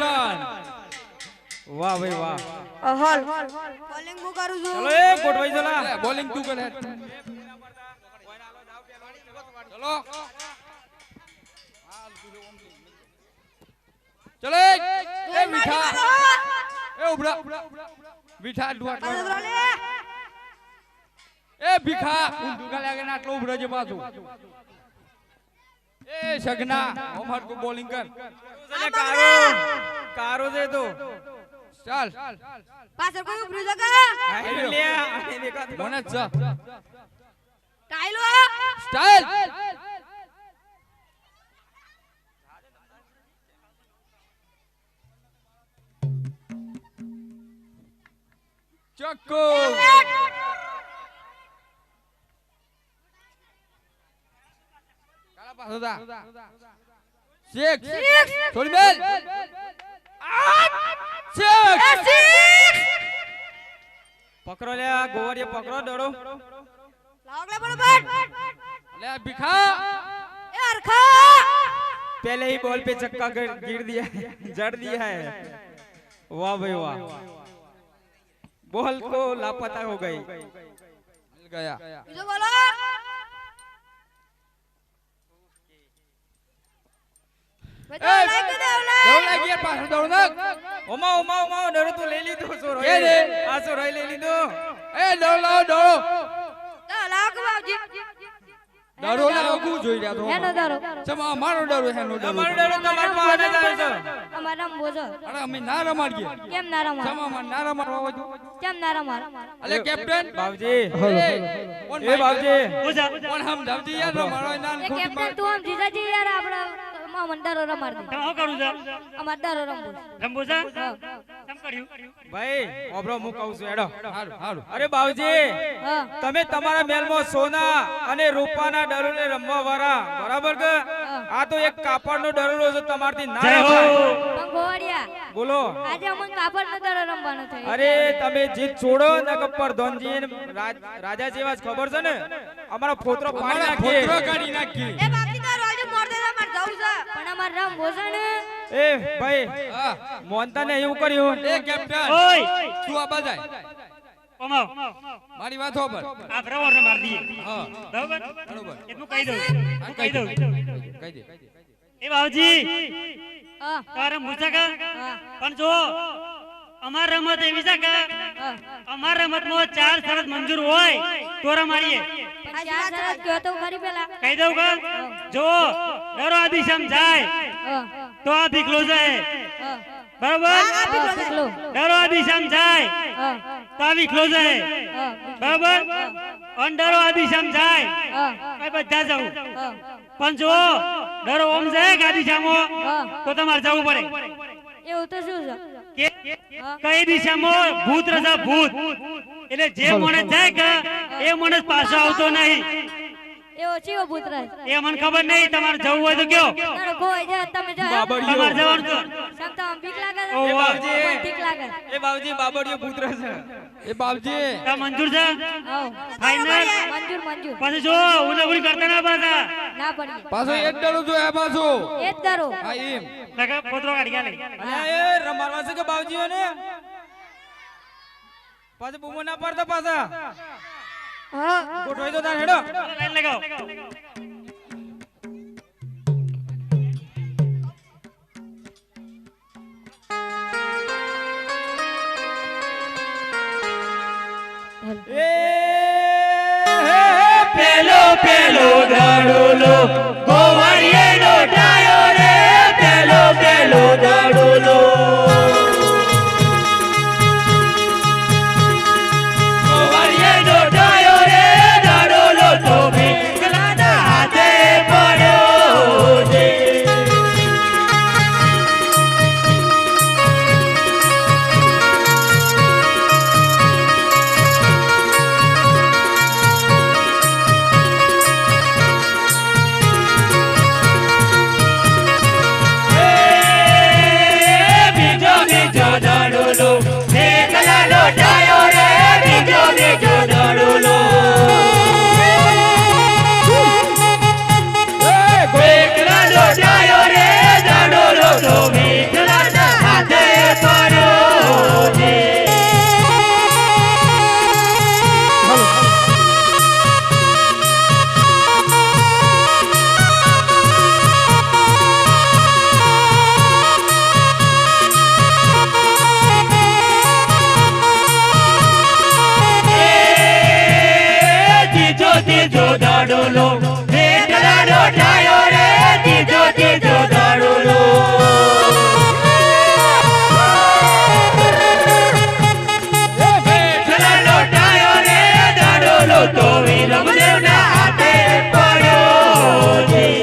run વાહ ભાઈ વાહ હોલ બોલિંગ હું કરું છું ચલો એ ગોઠવાઈ ચલા બોલિંગ તું કરે ચલો ચલે એ મીઠા એ ઉભરા મીઠા ડુઆ એ ભીખા ઊંધું લાગે ને આટલો ઉભરો છે પાછું એ સગના ઓમર કો બોલિંગ કર કારો કારો દે તો ચાલ પાછળ કોઈ ઉભરી જગા લે આને દેખા મને જ સ્ટાઈલ સ્ટાઈલ ચક્કો કાલા પાછો દા શેક થોડી બેલ શેક પકડો લે ગોવરિયા પકડો ડરો લાગલે બરાબર ले भिखा ए अरखा पहले ही बॉल पे चक्का गिर दिया जड़ दिया है वाह भाई वाह बॉल को लापता हो गई मिल गया जो बोलो दौड़ लगी यार पास दौड़ ना ओमा ओमा ओमा डरो तो ले ली तो सो रोई ये आ सो रोई ले ली तो ए दौड़ लाओ दौड़ो लाओ को बाबूजी डरो लाओ को જોઈ રહ્યા તો હેનો ડરો ચમા મારો ડરો હેનો ડરો તમારો ડરો તમાર પાસે જાય છે અમારા બોજો અરે અમે ના રમાડીએ કેમ ના રમાડ ચમા માં ના રમાડવા હોય કેમ ના રમાડ અલે કેપ્ટન બાબજી એ બાબજી કોણ હમ ધાવજી યાર રમાડો ના એ કેપ્ટન તું આમ જીજાજી યાર આપડા માં ડરો રમાડ દે હું કરું છું અમાર ડરો રમવું રમવું છે કેમ કર્યું ભાઈ ઓબરો હું કહું છું એડો હારું હારું અરે બાબજી હા તમે તમારા મહેલમાં સોના અને રૂપાના ડરોને રમવા વાળા બરાબર કે આ તો એક કાપડનો ડરો છે તમારથી ના રમાય ગોવાડિયા બોલો આજે અમને કાપડનો ડરો રમવાનો છે અરે તમે જીત છોડો ને કપ્પર ધનજી રાજા જેવા જ ખબર છે ને અમારો ફોતરો પાડી નાખીએ ફોતરો કાઢી નાખી એ બાકી તો રોજ મોર દે માર જાવ છે પણ અમાર રમ બોસે ને એ ભાઈ મોનતા ને એવું કર્યું એ કેપ્ટન ઓય તું આ બજાય કમાઓ મારી વાત હોબર આ બરાબર ને માર દઈએ હા બરાબર બરોબર એટલું કહી દઉં હું કહી દઉં કહી દે એ બાબજી હા તારે મુસાકા હા પણ જો અમાર રમત એવી છે કે અમાર રમતમાં 4 શરત મંજૂર હોય તો રમાડીએ પણ ચાર શરત કયો તો ખરી પેલા કહી દઉં કે જો ડરો આ દિશામાં જાય હા તો આ ભીખલો જાય હા બરાબર પીકલો ડરો આ દિશામાં જાય હા તો આ ભીખલો જાય હા બરાબર અને ડરો આ દિશામાં જાય હા આ બધા જવું હા પણ જો ડરો ઓમ જાય કે આ દિશામાં હા તો તમારે જવું પડે એવું તો શું છે કઈ દિશામાં ભૂત રજા ભૂત એટલે જે માણસ જાય કે એ માણસ પાછો આવતો નહીં એવો ચીવો પુત્ર એ મને ખબર નહીં તમારે જવું હોય તો કયો તારો કોઈ જા તમે જા તમારે જવાનું છે સંતા બીક લાગે ઓ બાબજી બીક લાગે એ બાબજી બાબડિયો પુત્ર છે એ બાપજી તા મંજૂર છે આવ ફાઇનલ મંજૂર મંજૂર પછી જો ઉનાવડી કરતા ના પાછા ના પડી પાછો એક ડરો જો એ પાછો એ જ ડરો હા એમ લગા પોતરો કાઢી ગયા લઈ અલ્યા એ રમાડવા છે કે બાપજીઓને પાછો બૂમો ના પડતા પાછા હા ગોઠવાઈ દો તાર હેડો લાઈન લગાવો પેલો પેલો દાડોલો ગોવાળીએ નો ડાયો રે પેલો પેલો દાડોલો ગોવાળીએ નો ડાયો રે દાડોલો તો ભીખલાના હાથે પડ્યો છે દાડોલો વેઠલાનો ઠાયો રે ત્રીજો ત્રીજો દાડોલો વેઠલાનો ઠાયો રે દાડોલો તો વિરમદેવના હાથે પડ્યો જી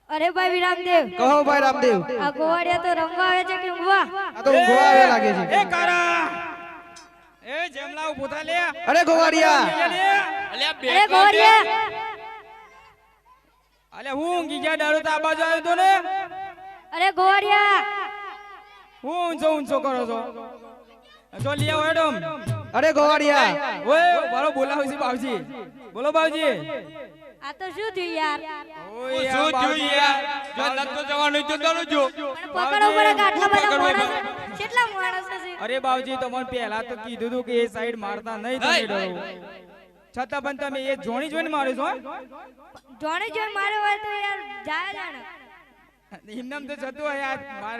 અરે ભાઈ વિરામદેવ કહો ભાઈ રામદેવ આ ગોવાડિયા તો રમવા આવે છે કે ઊંઘવા આ તો ઊંઘવા આવે લાગે છે એ કારા એ જેમલા ઉભો થા લે અરે ગોવાડિયા અરે ગોવાડિયા અલે હું ઊંઘી ગયા દાડો તો આ બાજુ આવ્યો તો ને અરે ગોવાડિયા હું ઊંચો કરો છો જો લઈ આવો એડમ અરે ગોવાડિયા ઓય બારો બોલાવો છે બાવજી બોલો બાવજી આ તો શું થયું યાર ઓય શું થયું યાર જો નતો જવાનું તો ચાલો જો પણ પકડો પડે કે આટલા બધા માણસ કેટલા માણસ છે અરે બાવજી તમને પહેલા તો કીધું હતું કે એ સાઈડ મારતા નહીં તમે ડરો છતાં પણ તમે એ જોણી જોઈને મારો છો જોણે જોઈ મારે હોય તો યાર જાય જાણે એમનામ તો જતું હોય આ માર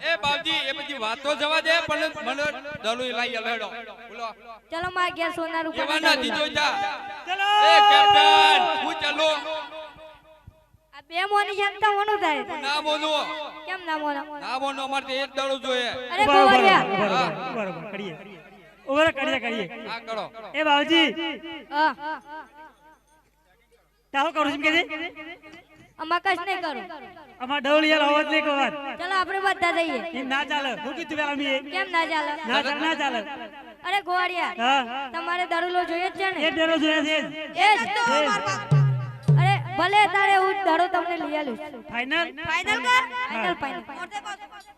એ બાપજી એ બધી વાતો જવા દે પણ મને દલુઈ લાઈ લેડો બોલો ચલો માર ઘેર સોનાર ઉપર એવા નથી જોઈતા ચલો એ કેપ્ટન હું ચાલો આ બે મોની જનતા મોનું થાય ના બોલો કેમ ના મોનો ના બોલો અમારે તો એક દડો જોઈએ અરે ગોવાડિયા બરાબર કરીએ ઓવર કરીએ આ કરો એ બાવજી હા તાવ કરું છું કે અમા કશ નહીં કરું અમાર ડવલિયા અવાજ નહીં કવાત ચલો આપણે બધા જઈએ એ ના ચાલે હું કીધું પેલા મી કેમ ના ચાલે ના ચાલે અરે ગોવાડિયા હા તમારે દરુલો જોઈએ જ છે ને એ ડરો જોયા છે એ જ તો અરે ભલે તારે હું દરો તમને લઈ આલું ફાઇનલ ફાઇનલ કર ફાઇનલ